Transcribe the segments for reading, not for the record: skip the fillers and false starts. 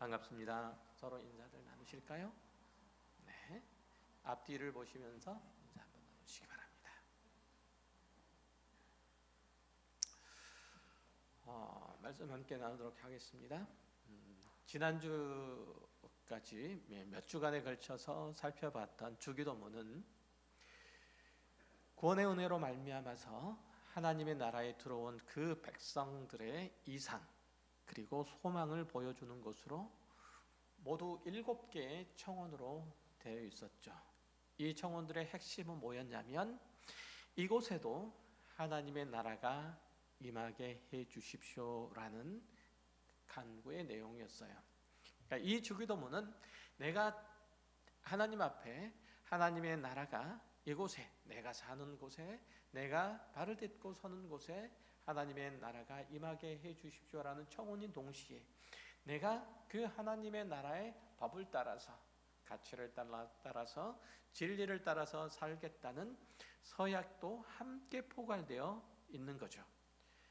반갑습니다. 서로 인사들 나누실까요? 네. 앞뒤를 보시면서 인사 한번 나누시기 바랍니다. 말씀 함께 나누도록 하겠습니다. 지난주까지 몇 주간에 걸쳐서 살펴봤던 주기도문은 구원의 은혜로 말미암아서 하나님의 나라에 들어온 그 백성들의 이상 그리고 소망을 보여주는 것으로 모두 7개의 청원으로 되어 있었죠. 이 청원들의 핵심은 뭐였냐면 이곳에도 하나님의 나라가 임하게 해 주십시오라는 간구의 내용이었어요. 그러니까 이 주기도문은 내가 하나님 앞에 하나님의 나라가 이곳에 내가 사는 곳에 내가 발을 딛고 서는 곳에 하나님의 나라가 임하게 해 주십시오라는 청원인 동시에 내가 그 하나님의 나라의 법을 따라서 가치를 따라서 진리를 따라서 살겠다는 서약도 함께 포괄되어 있는 거죠.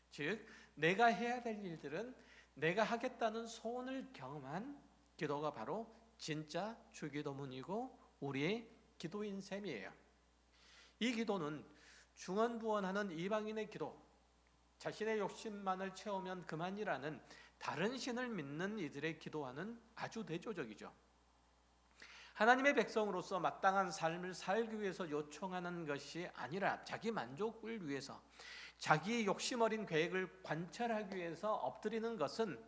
즉 내가 해야 될 일들은 내가 하겠다는 소원을 경험한 기도가 바로 진짜 주기도문이고 우리의 기도인 셈이에요. 이 기도는 중언부언하는 이방인의 기도, 자신의 욕심만을 채우면 그만이라는 다른 신을 믿는 이들의 기도와는 아주 대조적이죠. 하나님의 백성으로서 마땅한 삶을 살기 위해서 요청하는 것이 아니라 자기 만족을 위해서 자기 욕심 어린 계획을 관철하기 위해서 엎드리는 것은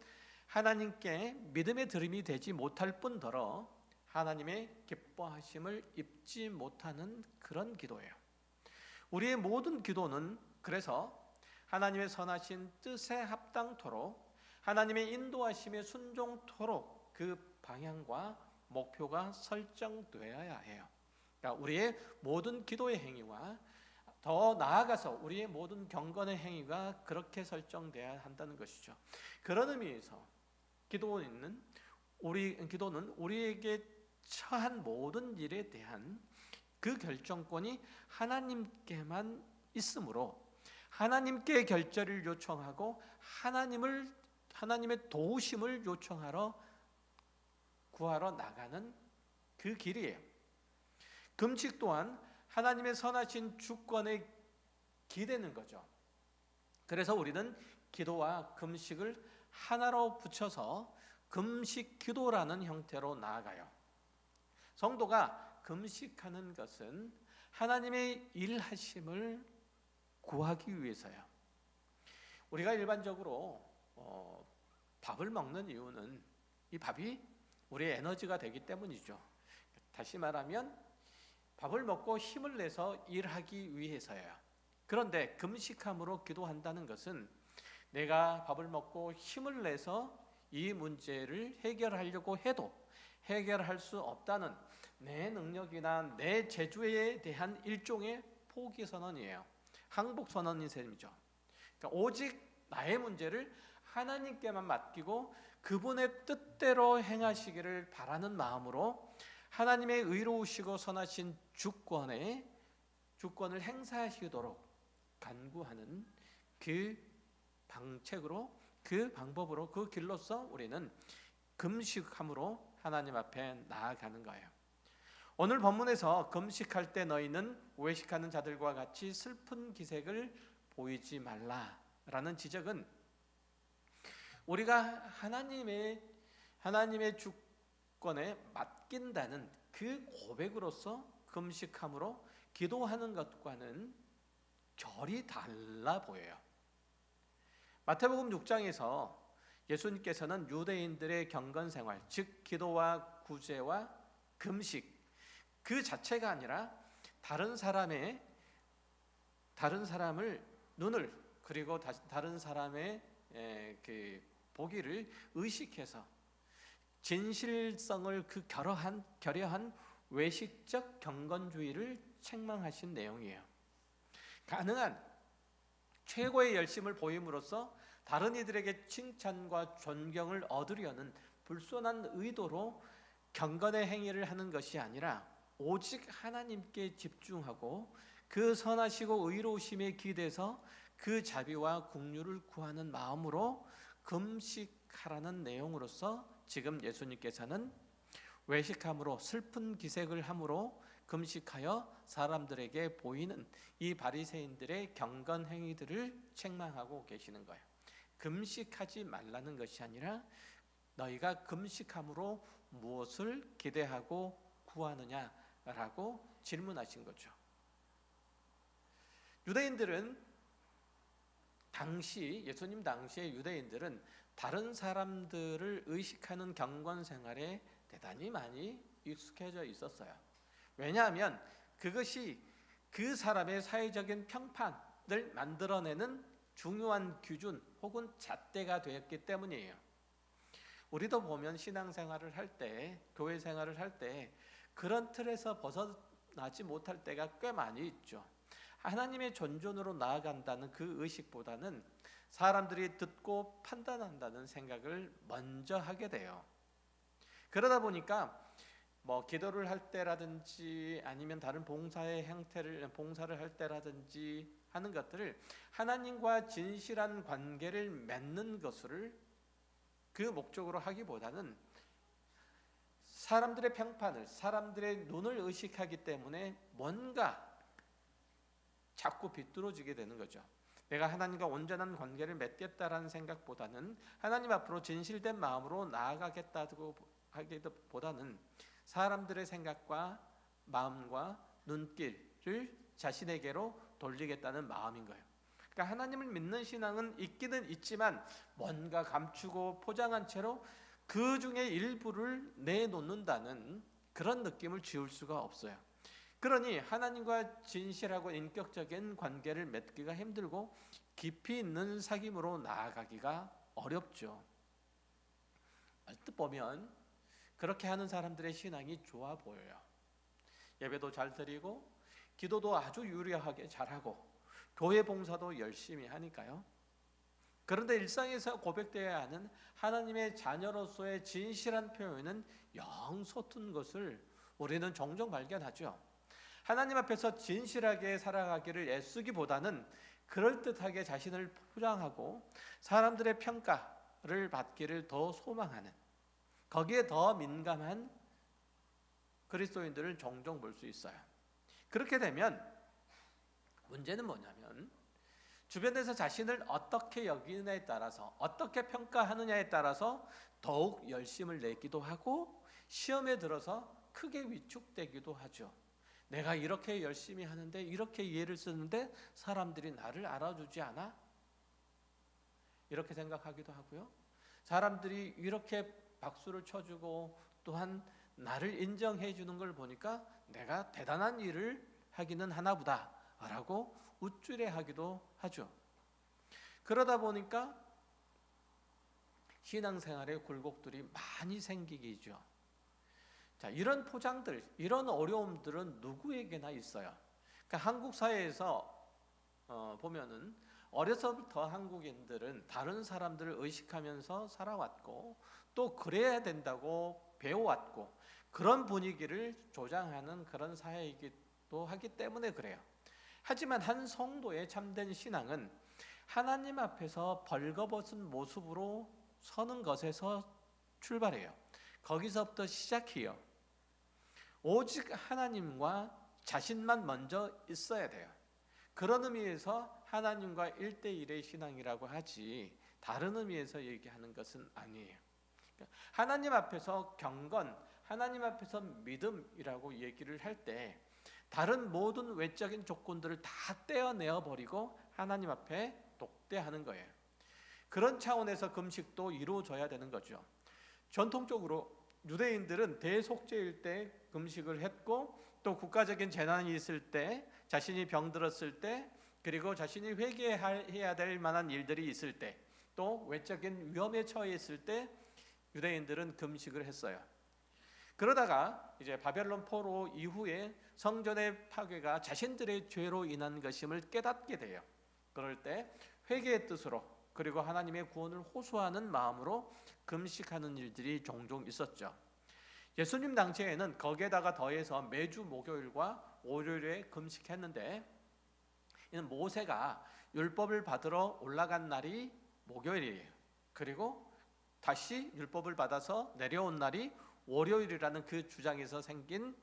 하나님께 믿음의 들음이 되지 못할 뿐더러 하나님의 기뻐하심을 입지 못하는 그런 기도예요. 우리의 모든 기도는 그래서 하나님의 선하신 뜻에 합당토록 하나님의 인도하심에 순종토록 그 방향과 목표가 설정되어야 해요. 그러니까 우리의 모든 기도의 행위와 더 나아가서 우리의 모든 경건의 행위가 그렇게 설정되어야 한다는 것이죠. 그런 의미에서 기도는 우리에게 처한 모든 일에 대한 그 결정권이 하나님께만 있으므로 하나님께 결절을 요청하고 하나님의 도우심을 요청하러 구하러 나가는 그 길이에요. 금식 또한 하나님의 선하신 주권에 기대는 거죠. 그래서 우리는 기도와 금식을 하나로 붙여서 금식 기도라는 형태로 나아가요. 성도가 금식하는 것은 하나님의 일하심을 구하기 위해서요. 우리가 일반적으로 밥을 먹는 이유는 이 밥이 우리의 에너지가 되기 때문이죠. 다시 말하면 밥을 먹고 힘을 내서 일하기 위해서예요. 그런데 금식함으로 기도한다는 것은 내가 밥을 먹고 힘을 내서 이 문제를 해결하려고 해도 해결할 수 없다는 내 능력이나 내 재주에 대한 일종의 포기 선언이에요. 항복 선언인 셈이죠. 그러니까 오직 나의 문제를 하나님께만 맡기고 그분의 뜻대로 행하시기를 바라는 마음으로 하나님의 의로우시고 선하신 주권을 행사하시도록 간구하는 그 방책으로 그 방법으로 그 길로서 우리는 금식함으로 하나님 앞에 나아가는 거예요. 오늘 본문에서 금식할 때 너희는 외식하는 자들과 같이 슬픈 기색을 보이지 말라라는 지적은 우리가 하나님의 주권에 맡긴다는 그 고백으로서 금식함으로 기도하는 것과는 결이 달라 보여요. 마태복음 6장에서 예수님께서는 유대인들의 경건 생활, 즉 기도와 구제와 금식 그 자체가 아니라 다른 사람을 눈을 그리고 다른 사람의 그 보기를 의식해서 진실성을 결여한 외식적 경건주의를 책망하신 내용이에요. 가능한 최고의 열심을 보임으로써 다른 이들에게 칭찬과 존경을 얻으려는 불순한 의도로 경건의 행위를 하는 것이 아니라 오직 하나님께 집중하고 그 선하시고 의로우심에 기대서 그 자비와 긍휼을 구하는 마음으로 금식하라는 내용으로서 지금 예수님께서는 외식함으로 슬픈 기색을 함으로 금식하여 사람들에게 보이는 이 바리새인들의 경건 행위들을 책망하고 계시는 거예요. 금식하지 말라는 것이 아니라 너희가 금식함으로 무엇을 기대하고 구하느냐라고 질문하신 거죠. 유대인들은 예수님 당시의 유대인들은 다른 사람들을 의식하는 경건 생활에 대단히 많이 익숙해져 있었어요. 왜냐하면 그것이 그 사람의 사회적인 평판을 만들어내는 중요한 기준 혹은 잣대가 되었기 때문이에요. 우리도 보면 신앙생활을 할 때, 교회 생활을 할 때 그런 틀에서 벗어나지 못할 때가 꽤 많이 있죠. 하나님의 존존으로 나아간다는 그 의식보다는 사람들이 듣고 판단한다는 생각을 먼저 하게 돼요. 그러다 보니까 기도를 할 때라든지 아니면 다른 봉사의 봉사를 할 때라든지 하는 것들을 하나님과 진실한 관계를 맺는 것을 그 목적으로 하기보다는 사람들의 평판을, 사람들의 눈을 의식하기 때문에 뭔가 자꾸 비뚤어지게 되는 거죠. 내가 하나님과 온전한 관계를 맺겠다라는 생각보다는 하나님 앞으로 진실된 마음으로 나아가겠다고 하기보다는 사람들의 생각과 마음과 눈길을 자신에게로 돌리겠다는 마음인 거예요. 그러니까 하나님을 믿는 신앙은 있기는 있지만 뭔가 감추고 포장한 채로 그 중에 일부를 내놓는다는 그런 느낌을 지울 수가 없어요. 그러니 하나님과 진실하고 인격적인 관계를 맺기가 힘들고 깊이 있는 사귐으로 나아가기가 어렵죠. 얼뜻 보면 그렇게 하는 사람들의 신앙이 좋아 보여요. 예배도 잘 드리고 기도도 아주 유려하게 잘하고 교회 봉사도 열심히 하니까요. 그런데 일상에서 고백되어야 하는 하나님의 자녀로서의 진실한 표현은 영 서툰 것을 우리는 종종 발견하죠. 하나님 앞에서 진실하게 살아가기를 애쓰기보다는 그럴듯하게 자신을 포장하고 사람들의 평가를 받기를 더 소망하는, 거기에 더 민감한 그리스도인들을 종종 볼 수 있어요. 그렇게 되면 문제는 뭐냐면 주변에서 자신을 어떻게 여기느냐에 따라서, 어떻게 평가하느냐에 따라서 더욱 열심을 내기도 하고 시험에 들어서 크게 위축되기도 하죠. 내가 이렇게 열심히 하는데, 이렇게 이해를 쓰는데 사람들이 나를 알아주지 않아? 이렇게 생각하기도 하고요. 사람들이 이렇게 박수를 쳐주고 또한 나를 인정해 주는 걸 보니까 내가 대단한 일을 하기는 하나 보다 라고 우쭐해하기도 하죠. 그러다 보니까 신앙생활에 굴곡들이 많이 생기기죠. 자, 이런 포장들, 이런 어려움들은 누구에게나 있어요. 그러니까 한국 사회에서 보면은 어려서부터 한국인들은 다른 사람들을 의식하면서 살아왔고 또 그래야 된다고 배워왔고 그런 분위기를 조장하는 그런 사회이기도 하기 때문에 그래요. 하지만 한 성도의 참된 신앙은 하나님 앞에서 벌거벗은 모습으로 서는 것에서 출발해요. 거기서부터 시작해요. 오직 하나님과 자신만 먼저 있어야 돼요. 그런 의미에서 하나님과 1대1의 신앙이라고 하지 다른 의미에서 얘기하는 것은 아니에요. 하나님 앞에서 경건, 하나님 앞에서 믿음이라고 얘기를 할 때 다른 모든 외적인 조건들을 다 떼어내어 버리고 하나님 앞에 독대하는 거예요. 그런 차원에서 금식도 이루어져야 되는 거죠. 전통적으로 유대인들은 대속죄일 때 금식을 했고 또 국가적인 재난이 있을 때, 자신이 병들었을 때, 그리고 자신이 회개해야 될 만한 일들이 있을 때, 또 외적인 위험에 처해 있을 때 유대인들은 금식을 했어요. 그러다가 이제 바벨론 포로 이후에 성전의 파괴가 자신들의 죄로 인한 것임을 깨닫게 돼요. 그럴 때 회개의 뜻으로 그리고 하나님의 구원을 호소하는 마음으로 금식하는 일들이 종종 있었죠. 예수님 당시에는 거기에다가 더해서 매주 목요일과 월요일에 금식했는데 이는 모세가 율법을 받으러 올라간 날이 목요일이에요. 그리고 다시 율법을 받아서 내려온 날이 월요일이라는 그 주장에서 생긴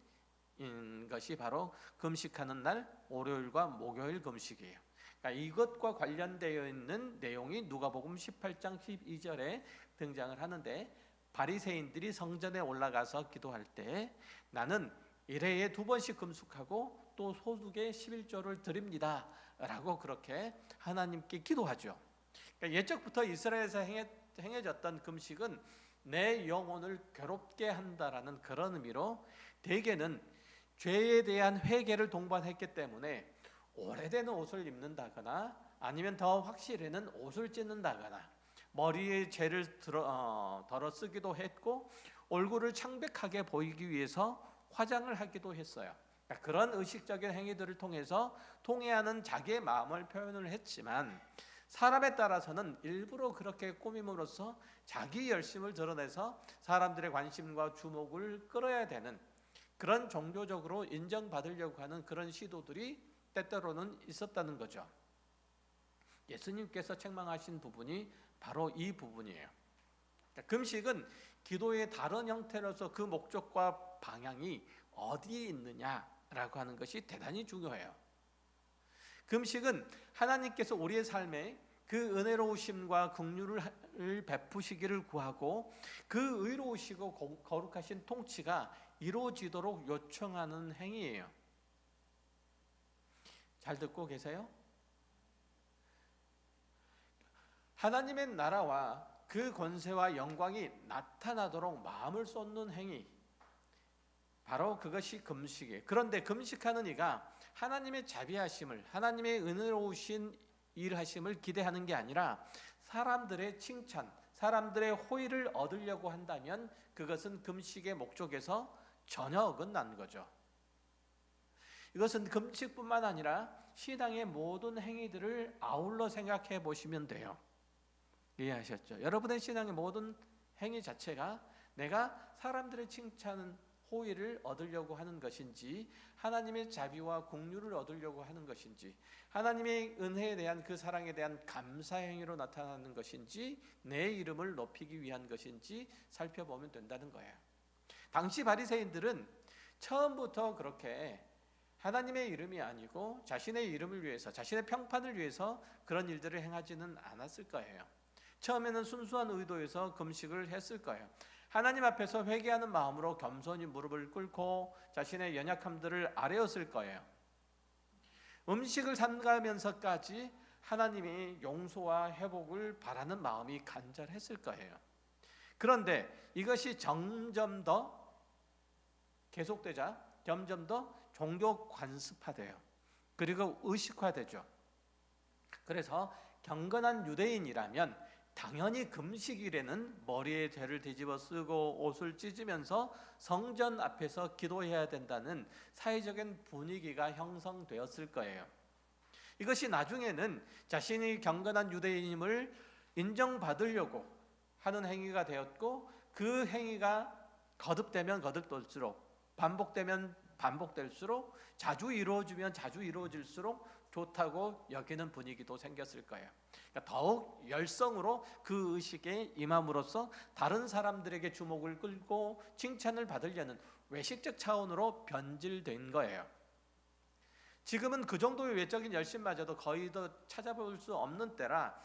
것이 바로 금식하는 날 월요일과 목요일 금식이에요. 그러니까 이것과 관련되어 있는 내용이 누가복음 18장 12절에 등장을 하는데, 바리새인들이 성전에 올라가서 기도할 때 나는 1회에 2번씩 금식하고 또 소득의 11조를 드립니다 라고 그렇게 하나님께 기도하죠. 그러니까 예적부터 이스라엘에서 행해졌던 금식은 내 영혼을 괴롭게 한다라는 그런 의미로, 대개는 죄에 대한 회개를 동반했기 때문에 오래된 옷을 입는다거나 아니면 더 확실히는 옷을 찢는다거나 머리에 죄를 덜어 쓰기도 했고 얼굴을 창백하게 보이기 위해서 화장을 하기도 했어요. 그러니까 그런 의식적인 행위들을 통해서 통회하는 자기의 마음을 표현을 했지만, 사람에 따라서는 일부러 그렇게 꾸밈으로써 자기 열심을 드러내서 사람들의 관심과 주목을 끌어야 되는 그런 종교적으로 인정받으려고 하는 그런 시도들이 때때로는 있었다는 거죠. 예수님께서 책망하신 부분이 바로 이 부분이에요. 그러니까 금식은 기도의 다른 형태로서 그 목적과 방향이 어디에 있느냐라고 하는 것이 대단히 중요해요. 금식은 하나님께서 우리의 삶에 그 은혜로우심과 긍휼을 베푸시기를 구하고 그 의로우시고 거룩하신 통치가 이루어지도록 요청하는 행위예요. 잘 듣고 계세요? 하나님의 나라와 그 권세와 영광이 나타나도록 마음을 쏟는 행위, 바로 그것이 금식이에요. 그런데 금식하는 이가 하나님의 자비하심을, 하나님의 은혜로우신 일하심을 기대하는 게 아니라 사람들의 칭찬, 사람들의 호의를 얻으려고 한다면 그것은 금식의 목적에서 전혀 어긋난 거죠. 이것은 금식뿐만 아니라 신앙의 모든 행위들을 아울러 생각해 보시면 돼요. 이해하셨죠? 여러분의 신앙의 모든 행위 자체가 내가 사람들의 칭찬, 호의를 얻으려고 하는 것인지, 하나님의 자비와 긍휼을 얻으려고 하는 것인지, 하나님의 은혜에 대한 그 사랑에 대한 감사 행위로 나타나는 것인지, 내 이름을 높이기 위한 것인지 살펴보면 된다는 거예요. 당시 바리새인들은 처음부터 그렇게 하나님의 이름이 아니고 자신의 이름을 위해서, 자신의 평판을 위해서 그런 일들을 행하지는 않았을 거예요. 처음에는 순수한 의도에서 금식을 했을 거예요. 하나님 앞에서 회개하는 마음으로 겸손히 무릎을 꿇고 자신의 연약함들을 아뢰었을 거예요. 음식을 삼가면서까지 하나님이 용서와 회복을 바라는 마음이 간절했을 거예요. 그런데 이것이 점점 더 계속되자 점점 더 종교 관습화돼요. 그리고 의식화되죠. 그래서 경건한 유대인이라면 당연히 금식일에는 머리에 죄를 뒤집어 쓰고 옷을 찢으면서 성전 앞에서 기도해야 된다는 사회적인 분위기가 형성되었을 거예요. 이것이 나중에는 자신이 경건한 유대인임을 인정받으려고 하는 행위가 되었고, 그 행위가 거듭되면 거듭될수록, 반복되면 반복될수록, 자주 이루어지면 자주 이루어질수록 좋다고 여기는 분위기도 생겼을 거예요. 그러니까 더욱 열성으로 그 의식에 임함으로써 다른 사람들에게 주목을 끌고 칭찬을 받으려는 외식적 차원으로 변질된 거예요. 지금은 그 정도의 외적인 열심마저도 거의 더 찾아볼 수 없는 때라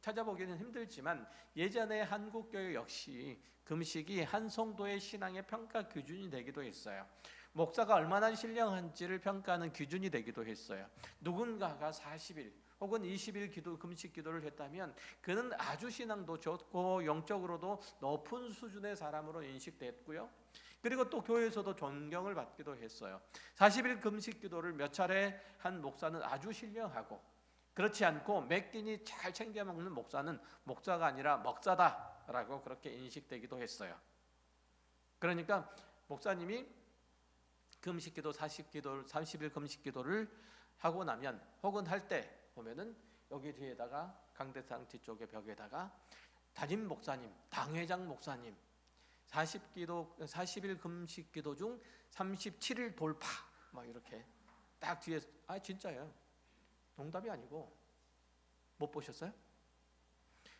찾아보기는 힘들지만, 예전에 한국교회 역시 금식이 한 성도의 신앙의 평가 기준이 되기도 했어요. 목사가 얼마나 신령한지를 평가하는 기준이 되기도 했어요. 누군가가 40일 혹은 20일 금식 기도를 했다면 그는 아주 신앙도 좋고 영적으로도 높은 수준의 사람으로 인식됐고요. 그리고 또 교회에서도 존경을 받기도 했어요. 40일 금식 기도를 몇 차례 한 목사는 아주 신령하고, 그렇지 않고 몇 끼니 잘 챙겨 먹는 목사는 목사가 아니라 먹사다라고 그렇게 인식되기도 했어요. 그러니까 목사님이 금식기도 30일 금식기도를 하고 나면, 혹은 할 때 보면은 여기 뒤에다가 강대상 뒤쪽에 벽에다가 담임 목사님, 당회장 목사님 40일 금식기도 중 37일 돌파 막 이렇게 딱 뒤에, 진짜예요. 농담이 아니고. 못 보셨어요?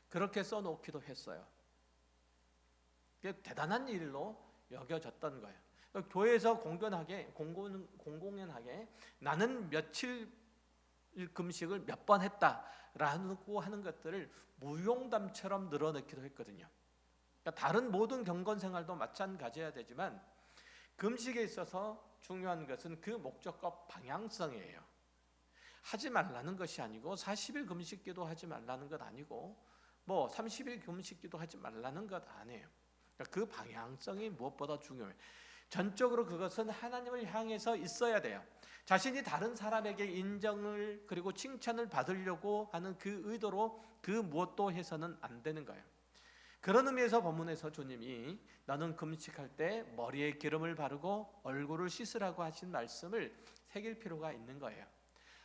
그렇게 써놓기도 했어요. 그게 대단한 일로 여겨졌던 거예요. 교회에서 공공연하게 나는 며칠 금식을 몇 번 했다라고 하는 것들을 무용담처럼 늘어놓기도 했거든요. 그러니까 다른 모든 경건 생활도 마찬가지여야 되지만 금식에 있어서 중요한 것은 그 목적과 방향성이에요. 하지 말라는 것이 아니고 40일 금식기도 하지 말라는 것 아니고 뭐 30일 금식기도 하지 말라는 것 아니에요. 그러니까 그 방향성이 무엇보다 중요해요. 전적으로 그것은 하나님을 향해서 있어야 돼요. 자신이 다른 사람에게 인정을 그리고 칭찬을 받으려고 하는 그 의도로 그 무엇도 해서는 안 되는 거예요. 그런 의미에서 본문에서 주님이 너는 금식할 때 머리에 기름을 바르고 얼굴을 씻으라고 하신 말씀을 새길 필요가 있는 거예요.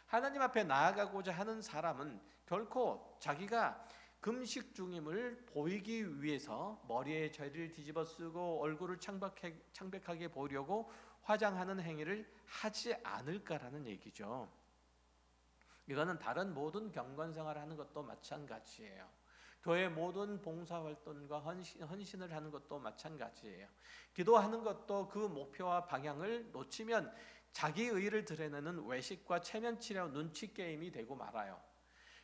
하나님 앞에 나아가고자 하는 사람은 결코 자기가 금식 중임을 보이기 위해서 머리에 저리를 뒤집어 쓰고 얼굴을 창백하게 보려고 화장하는 행위를 하지 않을까라는 얘기죠. 이거는 다른 모든 경건생활을 하는 것도 마찬가지예요. 교회 모든 봉사활동과 헌신을 하는 것도 마찬가지예요. 기도하는 것도 그 목표와 방향을 놓치면 자기 의의를 드러내는 외식과 체면치려 눈치 게임이 되고 말아요.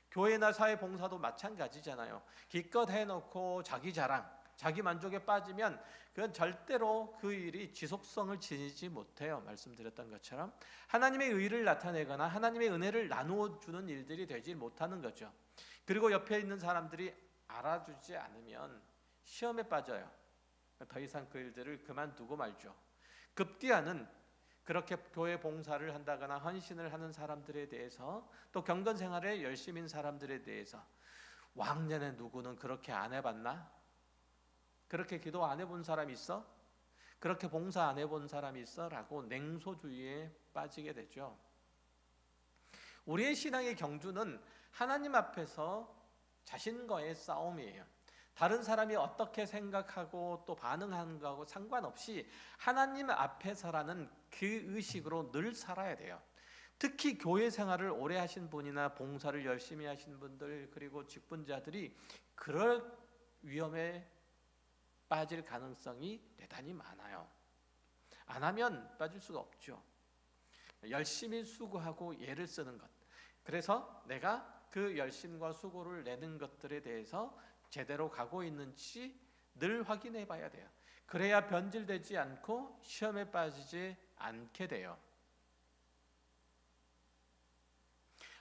교회나 사회 봉사도 마찬가지잖아요. 기껏 해놓고 자기 자랑, 자기 만족에 빠지면 그건 절대로 그 일이 지속성을 지니지 못해요. 말씀드렸던 것처럼 하나님의 의를 나타내거나 하나님의 은혜를 나누어 주는 일들이 되지 못하는 거죠. 그리고 옆에 있는 사람들이 알아주지 않으면 시험에 빠져요. 더 이상 그 일들을 그만두고 말죠. 급기야는 그렇게 교회 봉사를 한다거나 헌신을 하는 사람들에 대해서 또 경건생활에 열심인 사람들에 대해서 왕년에 누구는 그렇게 안 해봤나? 그렇게 기도 안 해본 사람 있어? 그렇게 봉사 안 해본 사람 있어? 라고 냉소주의에 빠지게 되죠. 우리의 신앙의 경주는 하나님 앞에서 자신과의 싸움이에요. 다른 사람이 어떻게 생각하고 또 반응하는 거하고 상관없이 하나님 앞에서라는 그 의식으로 늘 살아야 돼요. 특히 교회 생활을 오래 하신 분이나 봉사를 열심히 하신 분들 그리고 직분자들이 그럴 위험에 빠질 가능성이 대단히 많아요. 안 하면 빠질 수가 없죠. 열심히 수고하고 애를 쓰는 것. 그래서 내가 그 열심과 수고를 내는 것들에 대해서 제대로 가고 있는지 늘 확인해 봐야 돼요. 그래야 변질되지 않고 시험에 빠지지 않게 돼요.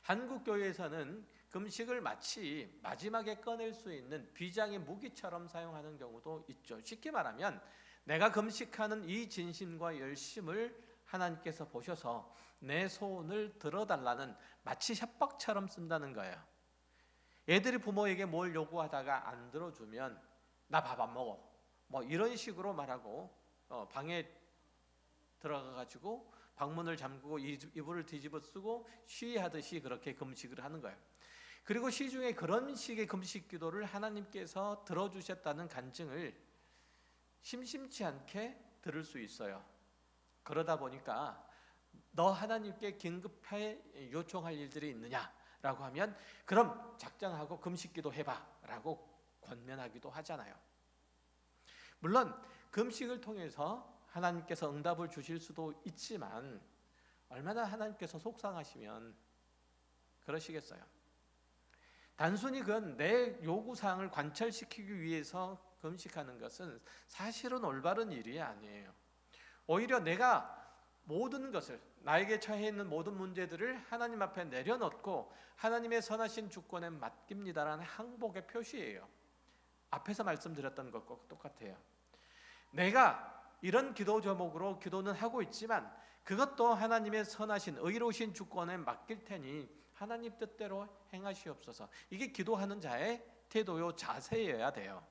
한국 교회에서는 금식을 마치 마지막에 꺼낼 수 있는 비장의 무기처럼 사용하는 경우도 있죠. 쉽게 말하면 내가 금식하는 이 진심과 열심을 하나님께서 보셔서 내 소원을 들어달라는 마치 협박처럼 쓴다는 거예요. 애들이 부모에게 뭘 요구하다가 안 들어주면 나 밥 안 먹어 뭐 이런 식으로 말하고 방에 들어가가지고 방문을 잠그고 이불을 뒤집어 쓰고 시위하듯이 그렇게 금식을 하는 거예요. 그리고 시중에 그런 식의 금식 기도를 하나님께서 들어주셨다는 간증을 심심치 않게 들을 수 있어요. 그러다 보니까 너 하나님께 긴급하게 요청할 일들이 있느냐? 라고 하면 그럼 작정하고 금식기도 해봐 라고 권면하기도 하잖아요. 물론 금식을 통해서 하나님께서 응답을 주실 수도 있지만 얼마나 하나님께서 속상하시면 그러시겠어요. 단순히 그건 내 요구사항을 관철시키기 위해서 금식하는 것은 사실은 올바른 일이 아니에요. 오히려 내가 모든 것을 나에게 처해 있는 모든 문제들을 하나님 앞에 내려놓고 하나님의 선하신 주권에 맡깁니다라는 항복의 표시예요. 앞에서 말씀드렸던 것과 똑같아요. 내가 이런 기도 제목으로 기도는 하고 있지만 그것도 하나님의 선하신 의로우신 주권에 맡길 테니 하나님 뜻대로 행하시옵소서. 이게 기도하는 자의 태도요 자세여야 돼요.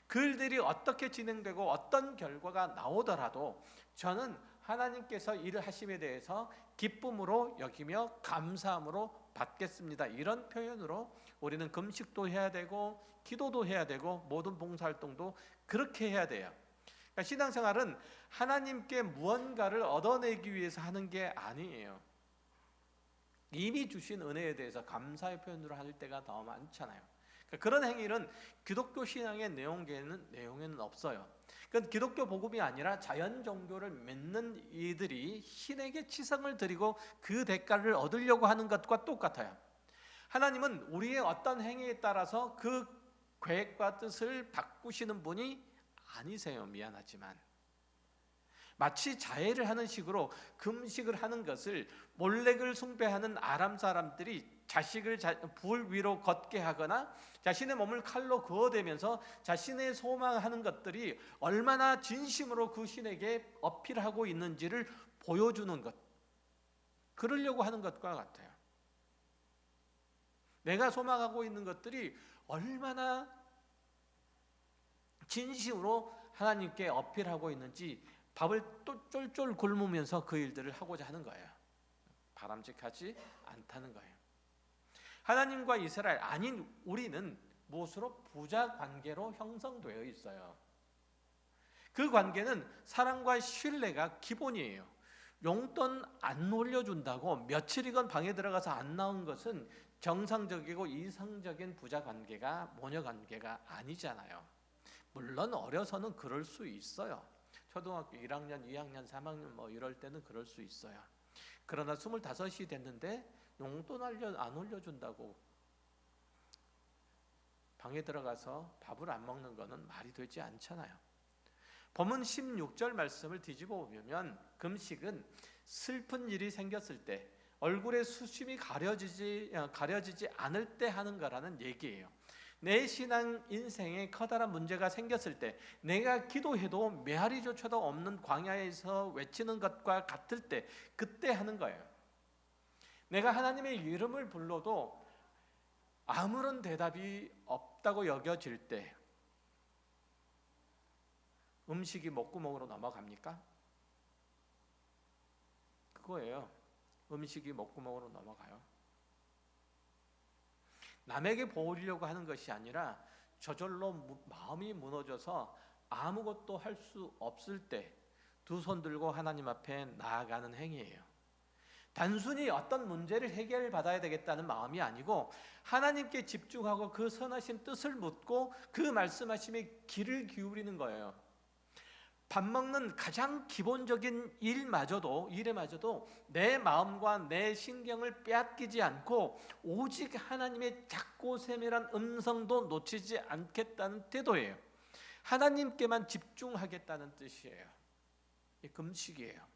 그 일들이 어떻게 진행되고 어떤 결과가 나오더라도 저는 하나님께서 일을 하심에 대해서 기쁨으로 여기며 감사함으로 받겠습니다. 이런 표현으로 우리는 금식도 해야 되고 기도도 해야 되고 모든 봉사활동도 그렇게 해야 돼요. 그러니까 신앙생활은 하나님께 무언가를 얻어내기 위해서 하는 게 아니에요. 이미 주신 은혜에 대해서 감사의 표현으로 할 때가 더 많잖아요. 그러니까 그런 행위는 기독교 신앙의 내용에는 없어요. 그건 기독교 복음이 아니라 자연 종교를 믿는 이들이 신에게 치성을 드리고 그 대가를 얻으려고 하는 것과 똑같아요. 하나님은 우리의 어떤 행위에 따라서 그 계획과 뜻을 바꾸시는 분이 아니세요. 미안하지만 마치 자해를 하는 식으로 금식을 하는 것을 몰렉을 숭배하는 아람 사람들이 자식을 불 위로 걷게 하거나 자신의 몸을 칼로 그어대면서 자신의 소망하는 것들이 얼마나 진심으로 그 신에게 어필하고 있는지를 보여주는 것, 그러려고 하는 것과 같아요. 내가 소망하고 있는 것들이 얼마나 진심으로 하나님께 어필하고 있는지 밥을 또 쫄쫄 굶으면서 그 일들을 하고자 하는 거예요. 바람직하지 않다는 거예요. 하나님과 이스라엘 아닌 우리는 무엇으로? 부자 관계로 형성되어 있어요. 그 관계는 사랑과 신뢰가 기본이에요. 용돈 안 올려준다고 며칠이건 방에 들어가서 안 나온 것은 정상적이고 이상적인 부자 관계가, 모녀 관계가 아니잖아요. 물론 어려서는 그럴 수 있어요. 초등학교 1학년, 2학년, 3학년 뭐 이럴 때는 그럴 수 있어요. 그러나 25이 됐는데 용돈 안 올려준다고 방에 들어가서 밥을 안 먹는 것은 말이 되지 않잖아요. 본문 16절 말씀을 뒤집어 보면 금식은 슬픈 일이 생겼을 때, 얼굴에 수심이 가려지지 않을 때 하는 거라는 얘기예요. 내 신앙 인생에 커다란 문제가 생겼을 때, 내가 기도해도 메아리조차도 없는 광야에서 외치는 것과 같을 때, 그때 하는 거예요. 내가 하나님의 이름을 불러도 아무런 대답이 없다고 여겨질 때 음식이 목구멍으로 넘어갑니까? 그거예요. 음식이 목구멍으로 넘어가요. 남에게 보이려고 하는 것이 아니라 저절로 마음이 무너져서 아무것도 할 수 없을 때 두 손 들고 하나님 앞에 나아가는 행위예요. 단순히 어떤 문제를 해결받아야 되겠다는 마음이 아니고 하나님께 집중하고 그 선하신 뜻을 묻고 그 말씀하심에 귀를 기울이는 거예요. 밥 먹는 가장 기본적인 일에마저도 내 마음과 내 신경을 빼앗기지 않고 오직 하나님의 작고 세밀한 음성도 놓치지 않겠다는 태도예요. 하나님께만 집중하겠다는 뜻이에요. 이 금식이에요.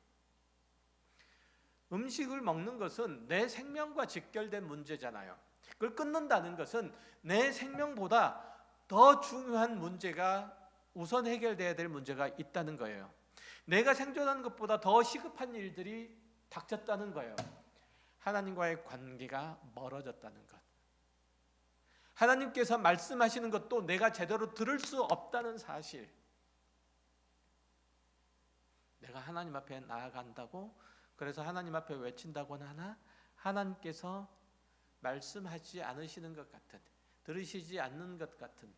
음식을 먹는 것은 내 생명과 직결된 문제잖아요. 그걸 끊는다는 것은 내 생명보다 더 중요한 문제가, 우선 해결돼야 될 문제가 있다는 거예요. 내가 생존하는 것보다 더 시급한 일들이 닥쳤다는 거예요. 하나님과의 관계가 멀어졌다는 것. 하나님께서 말씀하시는 것도 내가 제대로 들을 수 없다는 사실. 내가 하나님 앞에 나아간다고, 그래서 하나님 앞에 외친다고는 하나 하나님께서 말씀하지 않으시는 것 같은, 들으시지 않는 것 같은,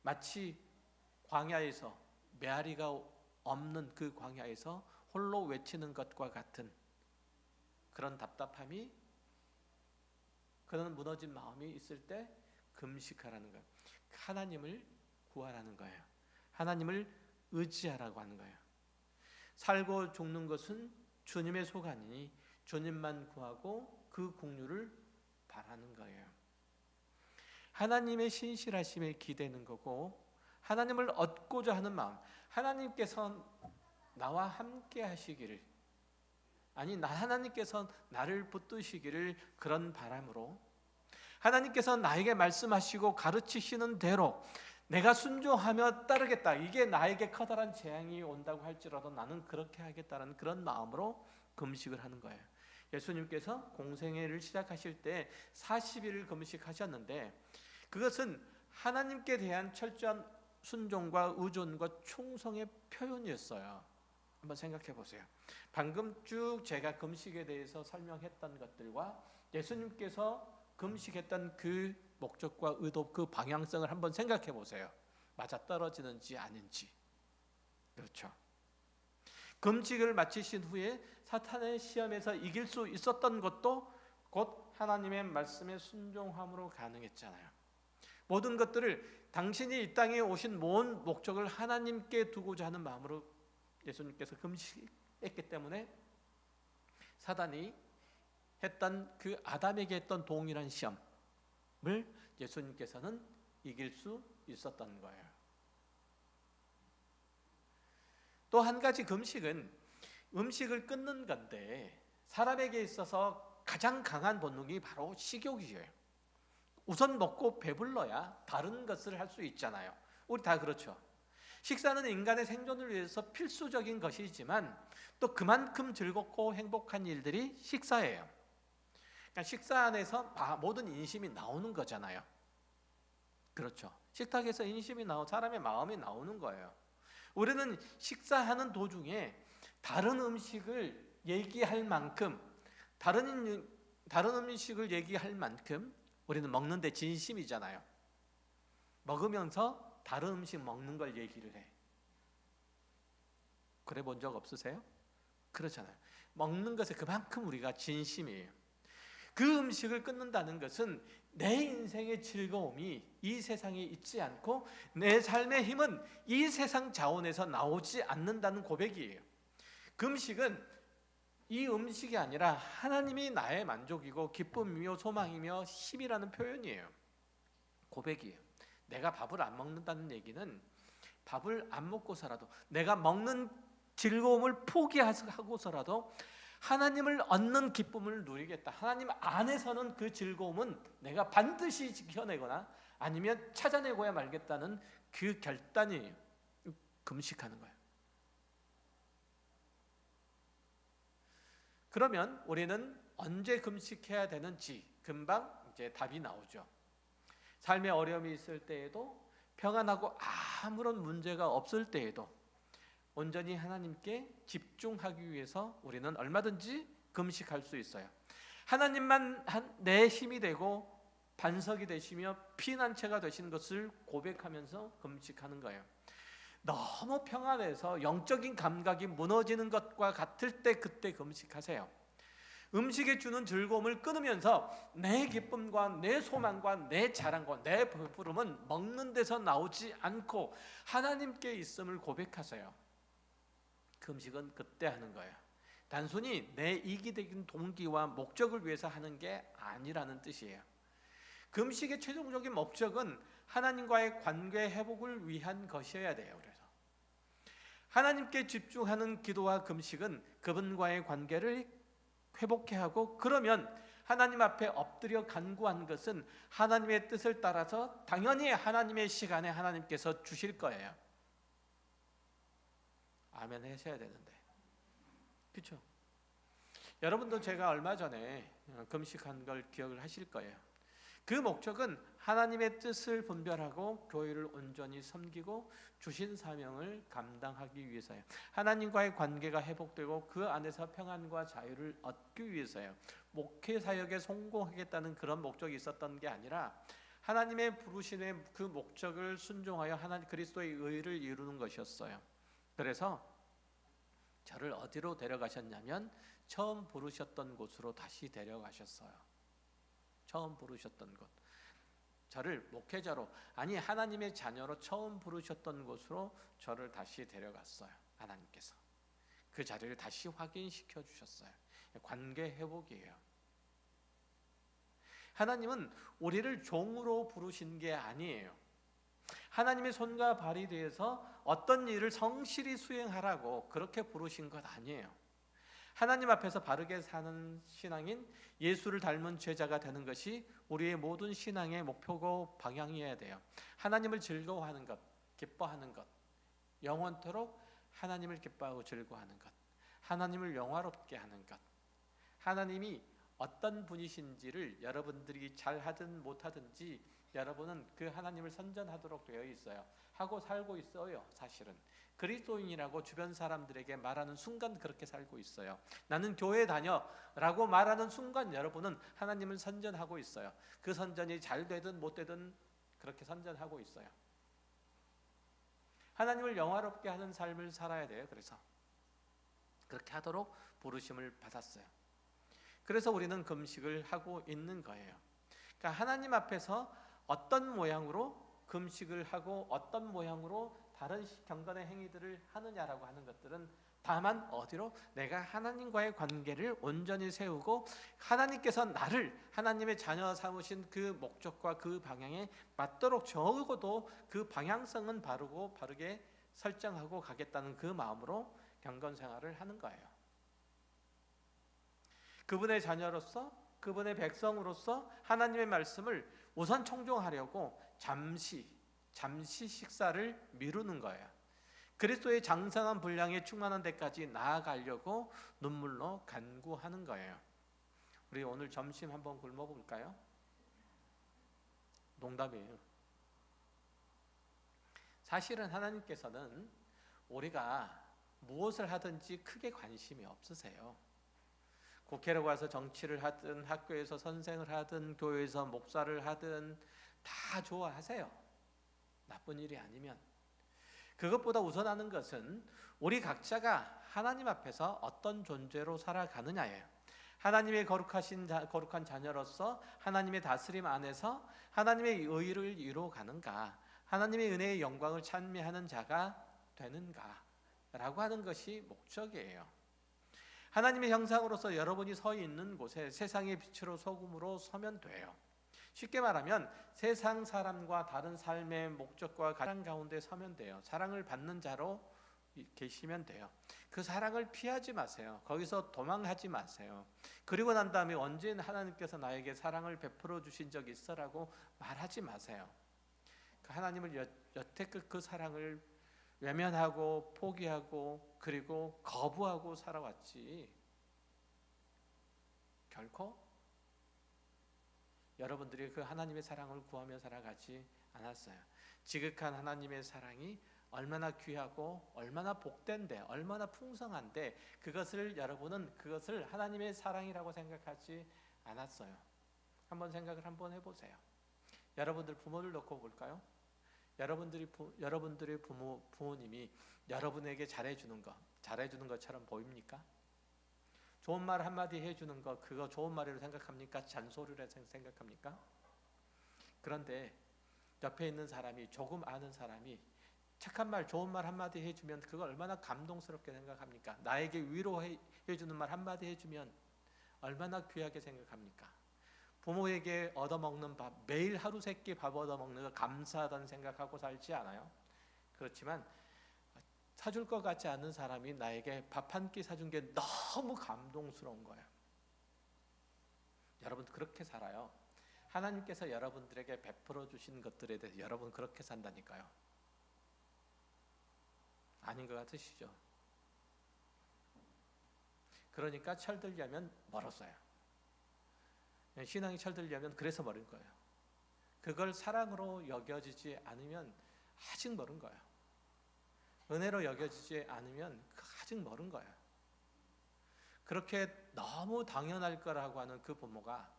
마치 광야에서 메아리가 없는 그 광야에서 홀로 외치는 것과 같은 그런 답답함이, 그런 무너진 마음이 있을 때 금식하라는 거예요. 하나님을 구하라는 거예요. 하나님을 의지하라고 하는 거예요. 살고 죽는 것은 주님의 소관이니 주님만 구하고 그 긍휼을 바라는 거예요. 하나님의 신실하심에 기대는 거고, 하나님을 얻고자 하는 마음, 하나님께서 나와 함께 하시기를, 하나님께서 나를 붙드시기를, 그런 바람으로 하나님께서 나에게 말씀하시고 가르치시는 대로 내가 순종하며 따르겠다, 이게 나에게 커다란 재앙이 온다고 할지라도 나는 그렇게 하겠다는 그런 마음으로 금식을 하는 거예요. 예수님께서 공생애를 시작하실 때 40일을 금식하셨는데 그것은 하나님께 대한 철저한 순종과 의존과 충성의 표현이었어요. 한번 생각해 보세요. 방금 쭉 제가 금식에 대해서 설명했던 것들과 예수님께서 금식했던 그 목적과 의도, 그 방향성을 한번 생각해 보세요. 맞아떨어지는지 아닌지. 그렇죠. 금식을 마치신 후에 사탄의 시험에서 이길 수 있었던 것도 곧 하나님의 말씀에 순종함으로 가능했잖아요. 모든 것들을 당신이 이 땅에 오신 모든 목적을 하나님께 두고자 하는 마음으로 예수님께서 금식했기 때문에 사단이 했던 그 아담에게 했던 동일한 시험을 예수님께서는 이길 수 있었던 거예요. 또 한 가지 금식은 음식을 끊는 건데 사람에게 있어서 가장 강한 본능이 바로 식욕이에요. 우선 먹고 배불러야 다른 것을 할 수 있잖아요. 우리 다 그렇죠. 식사는 인간의 생존을 위해서 필수적인 것이지만 또 그만큼 즐겁고 행복한 일들이 식사예요. 그러니까 식사 안에서 모든 인심이 나오는 거잖아요. 그렇죠. 식탁에서 인심이 사람의 마음이 나오는 거예요. 우리는 식사하는 도중에 다른 음식을 얘기할 만큼 다른 음식을 얘기할 만큼 우리는 먹는데 진심이잖아요. 먹으면서 다른 음식 먹는 걸 얘기를 해. 그래 본 적 없으세요? 그렇잖아요. 먹는 것에 그만큼 우리가 진심이에요. 그 음식을 끊는다는 것은 내 인생의 즐거움이 이 세상에 있지 않고 내 삶의 힘은 이 세상 자원에서 나오지 않는다는 고백이에요. 금식은 이 음식이 아니라 하나님이 나의 만족이고 기쁨이며 소망이며 힘이라는 표현이에요. 고백이에요. 내가 밥을 안 먹는다는 얘기는 밥을 안 먹고서라도 내가 먹는 즐거움을 포기하고서라도 하나님을 얻는 기쁨을 누리겠다. 하나님 안에서는 그 즐거움은 내가 반드시 지켜내거나 아니면 찾아내고야 말겠다는 그 결단이 금식하는 거예요. 그러면 우리는 언제 금식해야 되는지 금방 이제 답이 나오죠. 삶에 어려움이 있을 때에도 평안하고 아무런 문제가 없을 때에도 온전히 하나님께 집중하기 위해서 우리는 얼마든지 금식할 수 있어요. 하나님만 내 힘이 되고 반석이 되시며 피난처가 되시는 것을 고백하면서 금식하는 거예요. 너무 평안해서 영적인 감각이 무너지는 것과 같을 때 그때 금식하세요. 음식에 주는 즐거움을 끊으면서 내 기쁨과 내 소망과 내 자랑과 내 부름은 먹는 데서 나오지 않고 하나님께 있음을 고백하세요. 금식은 그때 하는 거예요. 단순히 내 이기적인 동기와 목적을 위해서 하는 게 아니라는 뜻이에요. 금식의 최종적인 목적은 하나님과의 관계 회복을 위한 것이어야 돼요. 그래서 하나님께 집중하는 기도와 금식은 그분과의 관계를 회복해 하고, 그러면 하나님 앞에 엎드려 간구한 것은 하나님의 뜻을 따라서 당연히 하나님의 시간에 하나님께서 주실 거예요. 아멘 하셔야 되는데, 그렇죠? 여러분도 제가 얼마 전에 금식한 걸 기억을 하실 거예요. 그 목적은 하나님의 뜻을 분별하고 교회를 온전히 섬기고 주신 사명을 감당하기 위해서예요. 하나님과의 관계가 회복되고 그 안에서 평안과 자유를 얻기 위해서예요. 목회 사역에 성공하겠다는 그런 목적이 있었던 게 아니라 하나님의 부르심의 그 목적을 순종하여 하나님 그리스도의 의를 이루는 것이었어요. 그래서 저를 어디로 데려가셨냐면 처음 부르셨던 곳으로 다시 데려가셨어요. 처음 부르셨던 곳. 저를 목회자로, 아니 하나님의 자녀로 처음 부르셨던 곳으로 저를 다시 데려갔어요. 하나님께서 그 자리를 다시 확인시켜 주셨어요. 관계 회복이에요. 하나님은 우리를 종으로 부르신 게 아니에요. 하나님의 손과 발이 되어서 어떤 일을 성실히 수행하라고 그렇게 부르신 것 아니에요. 하나님 앞에서 바르게 사는 신앙인, 예수를 닮은 제자가 되는 것이 우리의 모든 신앙의 목표고 방향이어야 돼요. 하나님을 즐거워하는 것, 기뻐하는 것, 영원토록 하나님을 기뻐하고 즐거워하는 것, 하나님을 영화롭게 하는 것, 하나님이 어떤 분이신지를 여러분들이 잘하든 못하든지 여러분은 그 하나님을 선전하도록 되어 있어요. 하고 살고 있어요. 사실은 그리스도인이라고 주변 사람들에게 말하는 순간 그렇게 살고 있어요. 나는 교회 다녀라고 말하는 순간 여러분은 하나님을 선전하고 있어요. 그 선전이 잘 되든 못 되든 그렇게 선전하고 있어요. 하나님을 영화롭게 하는 삶을 살아야 돼요. 그래서 그렇게 하도록 부르심을 받았어요. 그래서 우리는 금식을 하고 있는 거예요. 그러니까 하나님 앞에서 어떤 모양으로 금식을 하고 어떤 모양으로 다른 경건의 행위들을 하느냐라고 하는 것들은 다만 어디로 내가 하나님과의 관계를 온전히 세우고 하나님께서 나를 하나님의 자녀 삼으신 그 목적과 그 방향에 맞도록 적어도 그 방향성은 바르게 설정하고 가겠다는 그 마음으로 경건 생활을 하는 거예요. 그분의 자녀로서 그분의 백성으로서 하나님의 말씀을 우선 청종하려고 잠시 식사를 미루는 거예요. 그리스도의 장성한 분량에 충만한 데까지 나아가려고 눈물로 간구하는 거예요. 우리 오늘 점심 한번 굶어볼까요? 농담이에요. 사실은 하나님께서는 우리가 무엇을 하든지 크게 관심이 없으세요. 국회로 가서 정치를 하든 학교에서 선생을 하든 교회에서 목사를 하든 다 좋아하세요. 나쁜 일이 아니면. 그것보다 우선하는 것은 우리 각자가 하나님 앞에서 어떤 존재로 살아가느냐예요. 하나님의 거룩한 자녀로서 하나님의 다스림 안에서 하나님의 의를 이루어가는가, 하나님의 은혜의 영광을 찬미하는 자가 되는가 라고 하는 것이 목적이에요. 하나님의 형상으로서 여러분이 서 있는 곳에 세상의 빛으로 소금으로 서면 돼요. 쉽게 말하면 세상 사람과 다른 삶의 목적과 가장 가운데 서면 돼요. 사랑을 받는 자로 계시면 돼요. 그 사랑을 피하지 마세요. 거기서 도망하지 마세요. 그리고 난 다음에 언제 하나님께서 나에게 사랑을 베풀어 주신 적이 있어라고 말하지 마세요. 하나님을 여태껏 그 사랑을 외면하고 포기하고 그리고 거부하고 살아왔지 결코 여러분들이 그 하나님의 사랑을 구하며 살아가지 않았어요. 지극한 하나님의 사랑이 얼마나 귀하고 얼마나 복된데 얼마나 풍성한데 여러분은 그것을 하나님의 사랑이라고 생각하지 않았어요. 한번 생각을 한번 해보세요. 여러분들 부모를 놓고 볼까요? 여러분들의 부모님이 여러분에게 잘해주는 것처럼 보입니까? 좋은 말 한마디 해주는 거 그거 좋은 말이라고 생각합니까? 잔소리라고 생각합니까? 그런데 옆에 있는 사람이 조금 아는 사람이 착한 말 좋은 말 한마디 해주면 그거 얼마나 감동스럽게 생각합니까? 나에게 위로해주는 말 한마디 해주면 얼마나 귀하게 생각합니까? 부모에게 얻어먹는 밥 매일 하루 세끼 밥 얻어먹는 거 감사하다는 생각하고 살지 않아요? 그렇지만 사줄 것 같지 않은 사람이 나에게 밥 한 끼 사준 게 너무 감동스러운 거예요. 여러분 그렇게 살아요. 하나님께서 여러분들에게 베풀어 주신 것들에 대해서 여러분 그렇게 산다니까요. 아닌 것 같으시죠? 그러니까 철들려면 멀었어요. 신앙이 철들려면 그래서 멀은 거예요. 그걸 사랑으로 여겨지지 않으면 아직 멀은 거예요. 은혜로 여겨지지 않으면 아직 멀은 거예요. 그렇게 너무 당연할 거라고 하는 그 부모가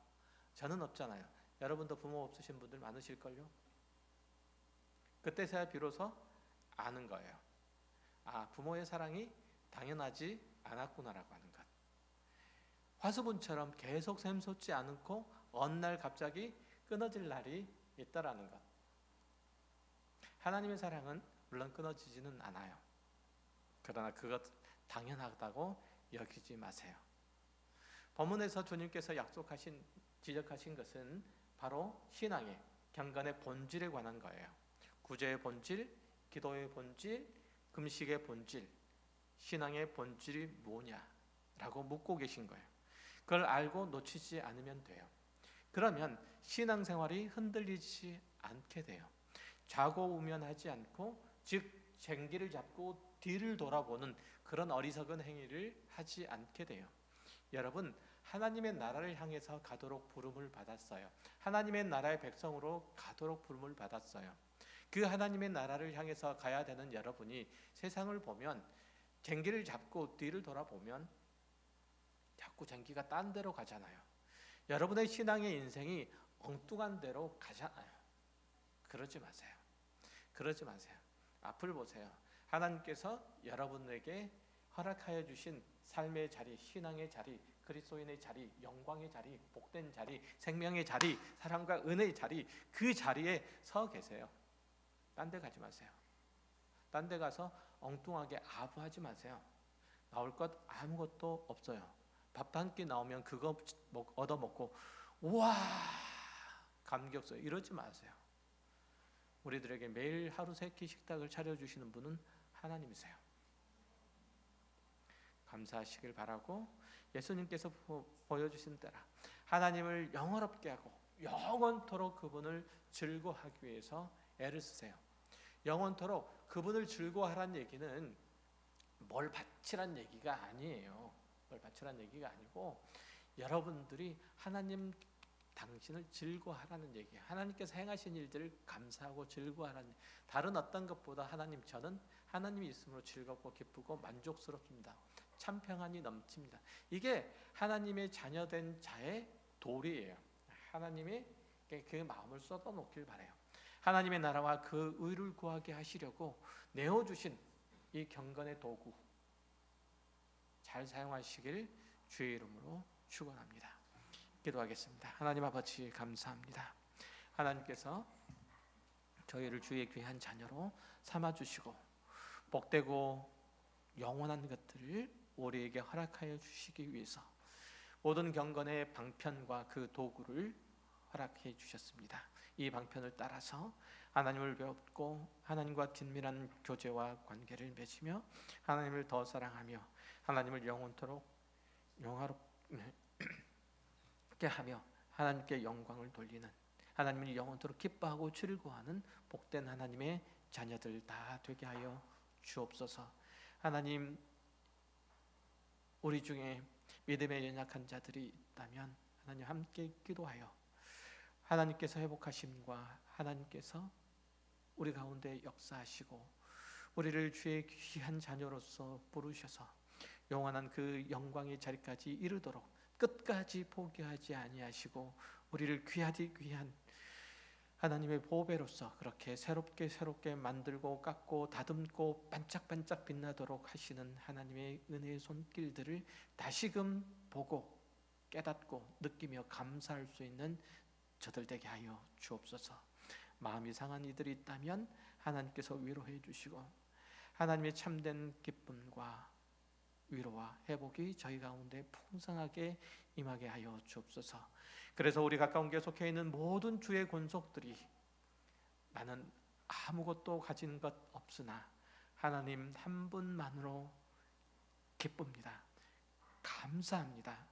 저는 없잖아요. 여러분도 부모 없으신 분들 많으실걸요? 그때서야 비로소 아는 거예요. 아, 부모의 사랑이 당연하지 않았구나라고 하는 것. 화수분처럼 계속 샘솟지 않고 어느 날 갑자기 끊어질 날이 있다라는 것. 하나님의 사랑은 물론 끊어지지는 않아요. 그러나 그것 당연하다고 여기지 마세요. 본문에서 주님께서 지적하신 것은 바로 신앙의 경건의 본질에 관한 거예요. 구제의 본질, 기도의 본질, 금식의 본질, 신앙의 본질이 뭐냐라고 묻고 계신 거예요. 그걸 알고 놓치지 않으면 돼요. 그러면 신앙생활이 흔들리지 않게 돼요. 좌고우면하지 않고 즉 쟁기를 잡고 뒤를 돌아보는 그런 어리석은 행위를 하지 않게 돼요. 여러분 하나님의 나라를 향해서 가도록 부름을 받았어요. 하나님의 나라의 백성으로 가도록 부름을 받았어요. 그 하나님의 나라를 향해서 가야 되는 여러분이 세상을 보면 쟁기를 잡고 뒤를 돌아보면 자꾸 쟁기가 딴 데로 가잖아요. 여러분의 신앙의 인생이 엉뚱한 데로 가잖아요. 그러지 마세요. 그러지 마세요. 앞을 보세요. 하나님께서 여러분에게 허락하여 주신 삶의 자리, 신앙의 자리, 그리스도인의 자리, 영광의 자리, 복된 자리, 생명의 자리, 사랑과 은혜의 자리, 그 자리에 서 계세요. 딴 데 가지 마세요. 딴 데 가서 엉뚱하게 아부하지 마세요. 나올 것 아무것도 없어요. 밥 한 끼 나오면 그거 얻어먹고 우와 감격스러워 이러지 마세요. 우리들에게 매일 하루 3끼 식탁을 차려주시는 분은 하나님이세요. 감사하시길 바라고 예수님께서 보여주신 대로 하나님을 영원롭게 하고 영원토록 그분을 즐거워하기 위해서 애를 쓰세요. 영원토록 그분을 즐거워하라는 얘기는 뭘 바치란 얘기가 아니에요. 뭘 바치란 얘기가 아니고 여러분들이 하나님 당신을 즐거워하라는 얘기예요. 하나님께서 행하신 일들을 감사하고 즐거워하라는, 다른 어떤 것보다 하나님, 저는 하나님이 있음으로 즐겁고 기쁘고 만족스럽습니다. 참 평안이 넘칩니다. 이게 하나님의 자녀된 자의 도리예요. 하나님의 그 마음을 쏟아놓길 바라요. 하나님의 나라와 그 의를 구하게 하시려고 내어주신 이 경건의 도구 잘 사용하시길 주의 이름으로 축원합니다. 기도하겠습니다. 하나님 아버지 감사합니다. 하나님께서 저희를 주의 귀한 자녀로 삼아주시고 복되고 영원한 것들을 우리에게 허락하여 주시기 위해서 모든 경건의 방편과 그 도구를 허락해 주셨습니다. 이 방편을 따라서 하나님을 배웠고 하나님과 긴밀한 교제와 관계를 맺으며 하나님을 더 사랑하며 하나님을 영원토록 영화롭게 하며 하나님께 영광을 돌리는, 하나님을 영원토록 기뻐하고 즐거워하는 복된 하나님의 자녀들 다 되게 하여 주옵소서. 하나님, 우리 중에 믿음에 연약한 자들이 있다면 하나님 함께 기도하여 하나님께서 회복하심과 하나님께서 우리 가운데 역사하시고 우리를 주의 귀한 자녀로서 부르셔서 영원한 그 영광의 자리까지 이르도록 끝까지 포기하지 아니하시고 우리를 귀한 하나님의 보배로서 그렇게 새롭게 만들고 깎고 다듬고 반짝반짝 빛나도록 하시는 하나님의 은혜의 손길들을 다시금 보고 깨닫고 느끼며 감사할 수 있는 저들 되게 하여 주옵소서. 마음이 상한 이들이 있다면 하나님께서 위로해 주시고 하나님의 참된 기쁨과 위로와 회복이 저희 가운데 풍성하게 임하게 하여 주옵소서. 그래서 우리 가까운 교회 속해 있는 모든 주의 권속들이 나는 아무것도 가진 것 없으나 하나님 한 분만으로 기쁩니다. 감사합니다.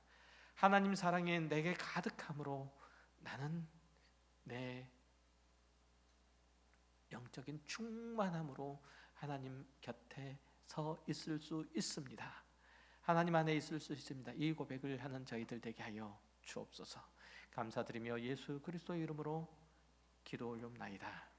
하나님 사랑에 내게 가득함으로 나는 내 영적인 충만함으로 하나님 곁에 서 있을 수 있습니다. 하나님 안에 있을 수 있습니다. 이 고백을 하는 저희들 되게 하여 주옵소서. 감사드리며 예수 그리스도의 이름으로 기도 올려옵나이다.